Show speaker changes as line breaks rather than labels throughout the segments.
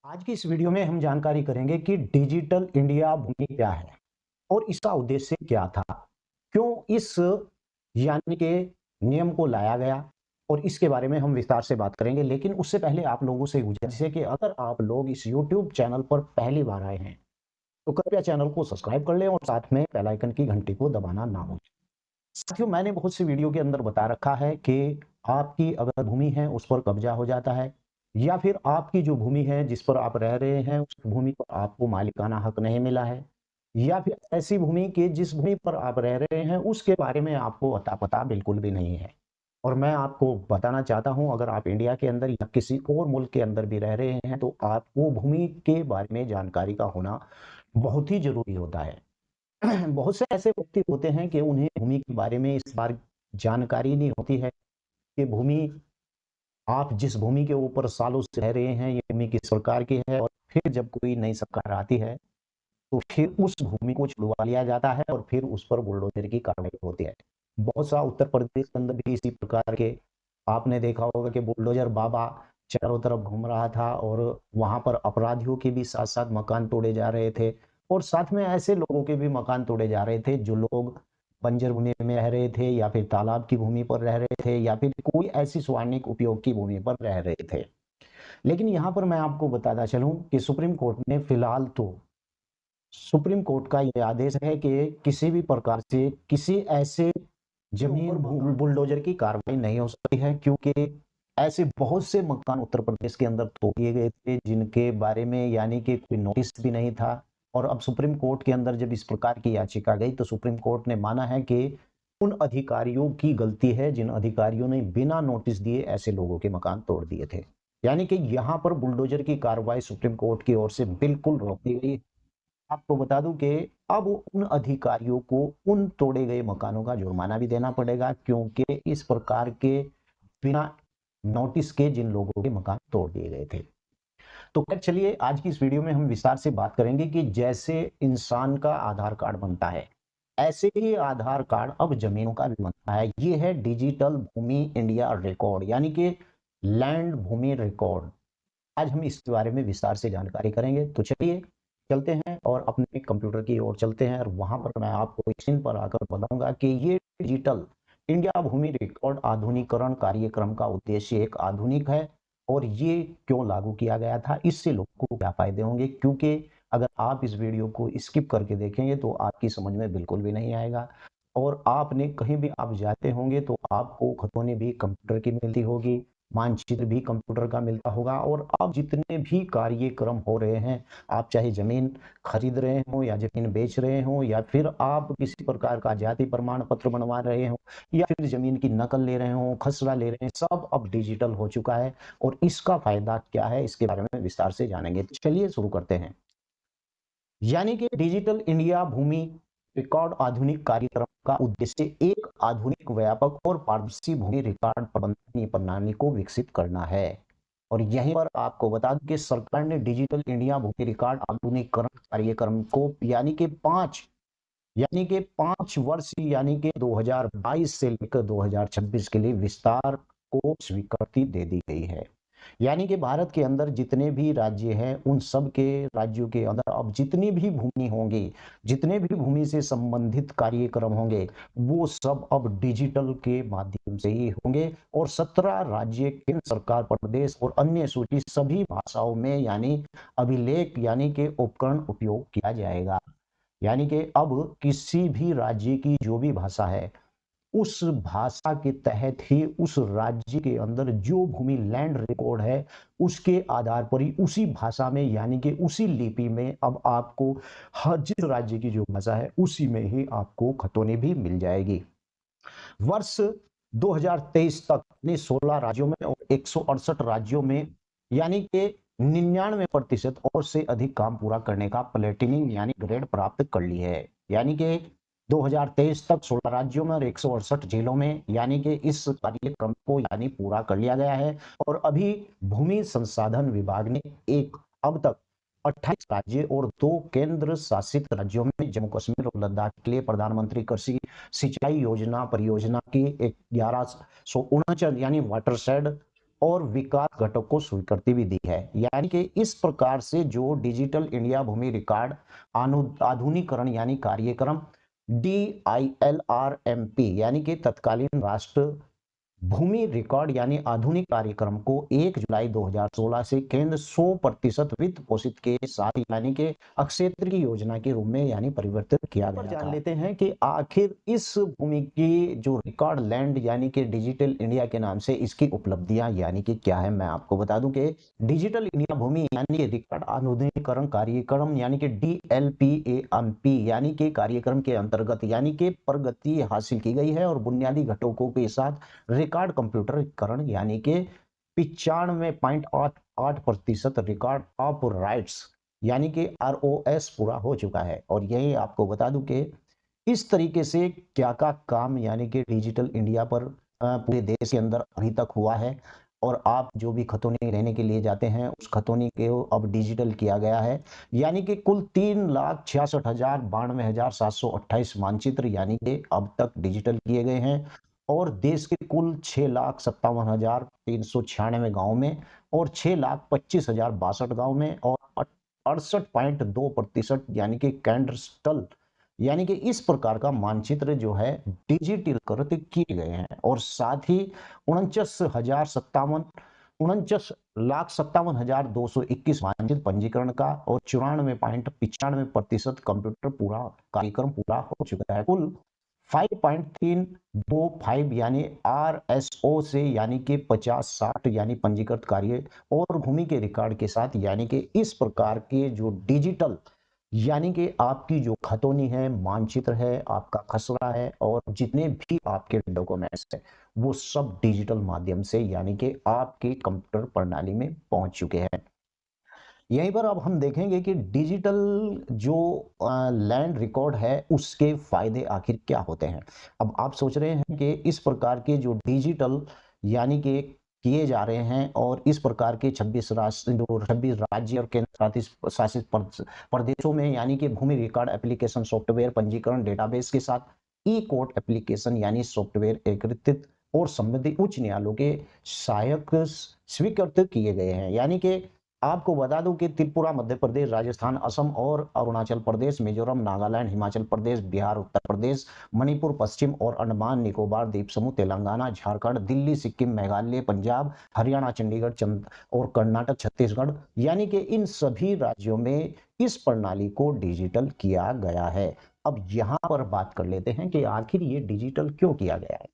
आज की इस वीडियो में हम जानकारी करेंगे कि डिजिटल इंडिया भूमि क्या है और इसका उद्देश्य क्या था। क्यों इस यानी के नियम को लाया गया और इसके बारे में हम विस्तार से बात करेंगे। लेकिन उससे पहले आप लोगों से गुजारिश है कि अगर आप लोग इस यूट्यूब चैनल पर पहली बार आए हैं तो कृपया चैनल को सब्सक्राइब कर लें और साथ में बेल आइकन की घंटी को दबाना ना भूलें। साथियों, मैंने बहुत सी वीडियो के अंदर बता रखा है कि आपकी अगर भूमि है उस पर कब्जा हो जाता है या फिर आपकी जो भूमि है जिस पर आप रह रहे हैं उस भूमि पर आपको मालिकाना हक नहीं मिला है या फिर ऐसी भूमि के जिस भूमि पर आप रह रहे हैं उसके बारे में आपको अता पता बिल्कुल भी नहीं है। और मैं आपको बताना चाहता हूं, अगर आप इंडिया के अंदर या किसी और मुल्क के अंदर भी रह रहे हैं तो आपको भूमि के बारे में जानकारी का होना बहुत ही जरूरी होता है। बहुत से ऐसे व्यक्ति होते हैं कि उन्हें भूमि के बारे में इस बार जानकारी नहीं होती है कि भूमि, आप जिस भूमि के ऊपर सालों से रह रहे हैं ये भूमि किस सरकार की है। और फिर जब कोई नई सरकार आती है तो फिर उस भूमि को छुड़वा लिया जाता है और फिर उस पर बुलडोजर की कार्रवाई होती है। बहुत सा उत्तर प्रदेश के अंदर भी इसी प्रकार के आपने देखा होगा कि बुलडोजर बाबा चारों तरफ घूम रहा था और वहां पर अपराधियों के भी साथ साथ मकान तोड़े जा रहे थे और साथ में ऐसे लोगों के भी मकान तोड़े जा रहे थे जो लोग बंजर भूमि में रह रहे थे या फिर तालाब की भूमि पर रह रहे थे या फिर कोई ऐसी स्वार्णिक उपयोग की भूमि पर रह रहे थे। लेकिन यहाँ पर मैं आपको बताता चलूं कि सुप्रीम कोर्ट ने फिलहाल तो सुप्रीम कोर्ट का ये आदेश है कि किसी भी प्रकार से किसी ऐसे जमीन बुलडोजर की कार्रवाई नहीं हो सकती है, क्योंकि ऐसे बहुत से मकान उत्तर प्रदेश के अंदर तोड़ दिए गए थे जिनके बारे में यानी कि कोई नोटिस भी नहीं था। और अब सुप्रीम कोर्ट के अंदर जब इस प्रकार की याचिका गई तो सुप्रीम कोर्ट ने माना है कि उन अधिकारियों की गलती है जिन अधिकारियों ने बिना नोटिस दिए ऐसे लोगों के मकान तोड़ दिए थे। यानी कि यहाँ पर बुलडोजर की कार्रवाई सुप्रीम कोर्ट की ओर से बिल्कुल रोक दी गई। आपको बता दूं कि अब उन अधिकारियों को उन तोड़े गए मकानों का जुर्माना भी देना पड़ेगा, क्योंकि इस प्रकार के बिना नोटिस के जिन लोगों के मकान तोड़ दिए गए थे। तो खैर चलिए, आज की इस वीडियो में हम विस्तार से बात करेंगे कि जैसे इंसान का आधार कार्ड बनता है ऐसे ही आधार कार्ड अब जमीनों का भी बनता है। ये है डिजिटल भूमि इंडिया रिकॉर्ड यानी कि लैंड भूमि रिकॉर्ड। आज हम इसके बारे में विस्तार से जानकारी करेंगे। तो चलिए चलते हैं और अपने कंप्यूटर की ओर चलते हैं और वहां पर मैं आपको स्क्रीन पर आकर बताऊंगा कि ये डिजिटल इंडिया भूमि रिकॉर्ड आधुनिकीकरण कार्यक्रम का उद्देश्य एक आधुनिक है और ये क्यों लागू किया गया था, इससे लोगों को क्या फायदे होंगे। क्योंकि अगर आप इस वीडियो को स्किप करके देखेंगे तो आपकी समझ में बिल्कुल भी नहीं आएगा। और आपने कहीं भी आप जाते होंगे तो आपको खतौनी भी कंप्यूटर की मिलती होगी, मानचित्र भी कंप्यूटर का मिलता होगा। और अब जितने भी कार्यक्रम हो रहे हैं, आप चाहे जमीन खरीद रहे हो या जमीन बेच रहे हो या फिर आप किसी प्रकार का जाति प्रमाण पत्र बनवा रहे हो या फिर जमीन की नकल ले रहे हो, खसरा ले रहे हैं, सब अब डिजिटल हो चुका है। और इसका फायदा क्या है इसके बारे में विस्तार से जानेंगे। तो चलिए शुरू करते हैं। यानी कि डिजिटल इंडिया भूमि रिकॉर्ड आधुनिक कार्यक्रम का उद्देश्य एक आधुनिक, व्यापक और पारदर्शी भूमि रिकॉर्ड प्रबंधन प्रणाली को विकसित करना है। और यहीं पर आपको बता दें कि सरकार ने डिजिटल इंडिया भूमि रिकॉर्ड आधुनिकीकरण कार्यक्रम को यानी कि 5 वर्ष यानी कि 2022 से लेकर 2026 के लिए विस्तार को स्वीकृति दे दी गई है। यानी कि भारत के अंदर जितने भी राज्य हैं उन सब के राज्यों के अंदर अब जितनी भी भूमि होंगी, जितने भी भूमि से संबंधित कार्यक्रम होंगे, वो सब अब डिजिटल के माध्यम से ही होंगे। और 17 राज्य, केंद्र सरकार, प्रदेश और अन्य सूची सभी भाषाओं में यानी अभिलेख यानी कि उपकरण उपयोग किया जाएगा। यानी कि अब किसी भी राज्य की जो भी भाषा है उस भाषा के तहत ही उस राज्य के अंदर जो भूमि लैंड रिकॉर्ड है उसके आधार पर ही उसी भाषा में यानी कि उसी लिपि में अब आपको हर जिस राज्य की जो भाषा है उसी में ही आपको खतौनी भी मिल जाएगी। वर्ष 2023 तक ने 16 राज्यों में और 168 राज्यों में यानी कि 99% और से अधिक काम पूरा करने का प्लेटिनिंग यानी ग्रेड प्राप्त कर ली है। यानी कि 2023 तक 16 राज्यों में और 168 जिलों में यानी कि इस कार्यक्रम को यानी पूरा कर लिया गया है। और अभी भूमि संसाधन विभाग ने एक अब तक 28 राज्य और 2 केंद्र शासित राज्यों में जम्मू कश्मीर और लद्दाख के लिए प्रधानमंत्री कृषि सिंचाई योजना परियोजना की 1149 यानी वाटरशेड और विकास घटक को स्वीकृति भी दी है। यानी कि इस प्रकार से जो डिजिटल इंडिया भूमि रिकॉर्ड आधुनिकरण यानी कार्यक्रम DILRMP यानी कि तत्कालीन राष्ट्र भूमि रिकॉर्ड यानी आधुनिक कार्यक्रम को 1 जुलाई 2016 से केंद्र 100% वित्त पोषित के साथ यानी कि अक्षेत्र की योजना के रूप में यानी परिवर्तित किया गया था। जान लेते हैं कि आखिर इस भूमि की जो रिकॉर्ड लैंड यानी कि डिजिटल इंडिया के नाम से इसकी उपलब्धियां यानी कि क्या है, मैं आपको बता दूं कि डिजिटल इंडिया भूमि यानी कि रिकॉर्ड आधुनिकीकरण कार्यक्रम यानी कि DLPAMP यानी कि कार्यक्रम के अंतर्गत यानी कि प्रगति हासिल की गई है और बुनियादी घटकों के साथ रिकॉर्ड कंप्यूटरीकरण यानी कि 95.88% रिकॉर्ड ऑफ राइट्स यानी कि ROS पूरा हो चुका है। और यही आपको बता दूं कि इस तरीके से क्या का काम यानी कि डिजिटल इंडिया पर पूरे देश के अंदर अभी तक हुआ है। और आप जो भी खतौनी लेने के लिए जाते हैं उस खतौनी को अब डिजिटल किया गया है यानी कि कुल 3,66,92,728 मानचित्र यानी कि अब तक डिजिटल किए गए हैं और देश के कुल 6,57,396 गांव में और 6,25,062 गांव में और 68.2% यानी कि केंद्र स्थल यानी कि इस प्रकार का मानचित्र जो है डिजिटलीकृत किए गए हैं। और साथ ही 49,57,221 मानचित्र पंजीकरण का और 94.95% कंप्यूटर पूरा कार्यक्रम पूरा हो चुका है। कुल 5.325 यानी RSO से यानी कि 50-60 यानी पंजीकृत कार्य और भूमि के रिकॉर्ड के साथ यानी कि इस प्रकार के जो डिजिटल यानी कि आपकी जो खतौनी है, मानचित्र है, आपका खसरा है और जितने भी आपके डॉक्यूमेंट्स है वो सब डिजिटल माध्यम से यानी कि आपके कंप्यूटर प्रणाली में पहुंच चुके हैं। यहीं पर अब हम देखेंगे कि डिजिटल जो लैंड रिकॉर्ड है उसके फायदे आखिर क्या होते हैं। अब आप सोच रहे हैं कि इस प्रकार के जो डिजिटल यानी कि किए जा रहे हैं और इस प्रकार के 26 राज्य और केंद्र शासित प्रदेशों में यानी कि भूमि रिकॉर्ड एप्लीकेशन सॉफ्टवेयर पंजीकरण डेटाबेस के साथ ई-कोर्ट एप्लीकेशन यानी सॉफ्टवेयर एकीकृत और संबंधित उच्च न्यायालयों के सहायक स्वीकृत किए गए हैं। यानी कि आपको बता दूं कि त्रिपुरा, मध्य प्रदेश, राजस्थान, असम और अरुणाचल प्रदेश, मिजोरम, नागालैंड, हिमाचल प्रदेश, बिहार, उत्तर प्रदेश, मणिपुर, पश्चिम और अंडमान निकोबार द्वीप समूह, तेलंगाना, झारखंड, दिल्ली, सिक्किम, मेघालय, पंजाब, हरियाणा, चंडीगढ़ और कर्नाटक, छत्तीसगढ़ यानी कि इन सभी राज्यों में इस प्रणाली को डिजिटल किया गया है। अब यहां पर बात कर लेते हैं कि आखिर ये डिजिटल क्यों किया गया है।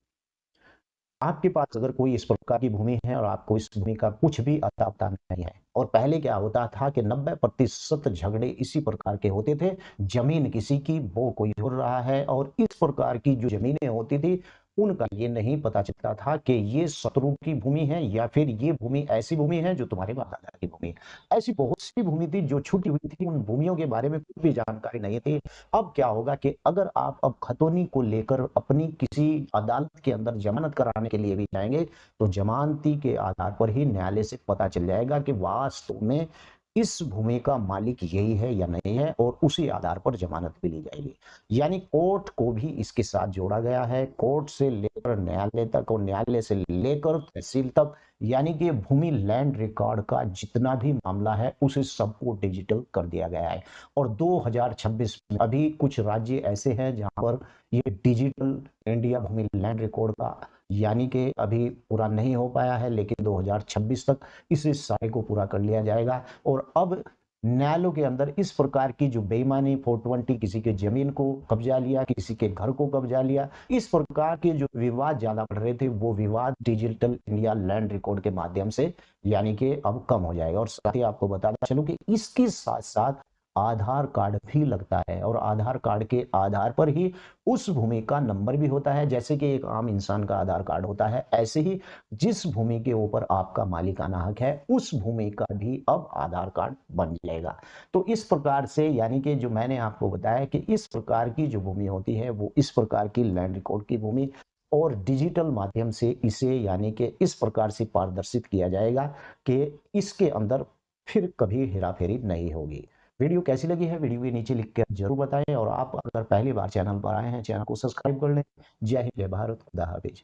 आपके पास अगर कोई इस प्रकार की भूमि है और आपको इस भूमि का कुछ भी अता पता नहीं है और पहले क्या होता था कि 90% झगड़े इसी प्रकार के होते थे, जमीन किसी की वो कोई हो रहा है और इस प्रकार की जो जमीनें होती थी उनका ये नहीं पता चलता था कि ये शत्रु की भूमि है या फिर ये भूमि ऐसी भूमि है जो तुम्हारे बाप दादा की भूमि है। ऐसी बहुत सी भूमि थी जो छूटी हुई थी, उन भूमियों के बारे में कुछ भी जानकारी नहीं थी। अब क्या होगा कि अगर आप अब खतौनी को लेकर अपनी किसी अदालत के अंदर जमानत कराने के लिए भी जाएंगे तो जमानती के आधार पर ही न्यायालय से पता चल जाएगा कि वास्तव में इस भूमि का मालिक यही है या नहीं है और उसी आधार पर जमानत भी ली जाएगी। यानी कोर्ट को भी इसके साथ जोड़ा गया है, कोर्ट से लेकर न्यायालय तक और न्यायालय से लेकर तहसील तक यानी कि भूमि लैंड रिकॉर्ड का जितना भी मामला है उसे सबको डिजिटल कर दिया गया है। और 2026 में अभी कुछ राज्य ऐसे हैं जहां पर ये डिजिटल इंडिया भूमि लैंड रिकॉर्ड का यानी कि अभी पूरा नहीं हो पाया है, लेकिन 2026 तक इस सारे को पूरा कर लिया जाएगा। और अब न्यायालयों के अंदर इस प्रकार की जो बेईमानी 420 किसी के जमीन को कब्जा लिया, किसी के घर को कब्जा लिया, इस प्रकार के जो विवाद ज्यादा बढ़ रहे थे वो विवाद डिजिटल इंडिया लैंड रिकॉर्ड के माध्यम से यानी कि अब कम हो जाएगा। और साथ ही आपको बताना चलूं कि इसके साथ साथ आधार कार्ड भी लगता है और आधार कार्ड के आधार पर ही उस भूमि का नंबर भी होता है। जैसे कि एक आम इंसान का आधार कार्ड होता है, ऐसे ही जिस भूमि के ऊपर आपका मालिकाना हक है उस भूमि का भी अब आधार कार्ड बन जाएगा। तो इस प्रकार से यानी कि जो मैंने आपको बताया कि इस प्रकार की जो भूमि होती है वो इस प्रकार की लैंड रिकॉर्ड की भूमि और डिजिटल माध्यम से इसे यानी कि इस प्रकार से पारदर्शित किया जाएगा कि इसके अंदर फिर कभी हेराफेरी नहीं होगी। वीडियो कैसी लगी है वीडियो के नीचे लिख कर जरूर बताएं और आप अगर पहली बार चैनल पर आए हैं चैनल को सब्सक्राइब कर लें। जय हिंद, जय भारत, खुदा हाफिज।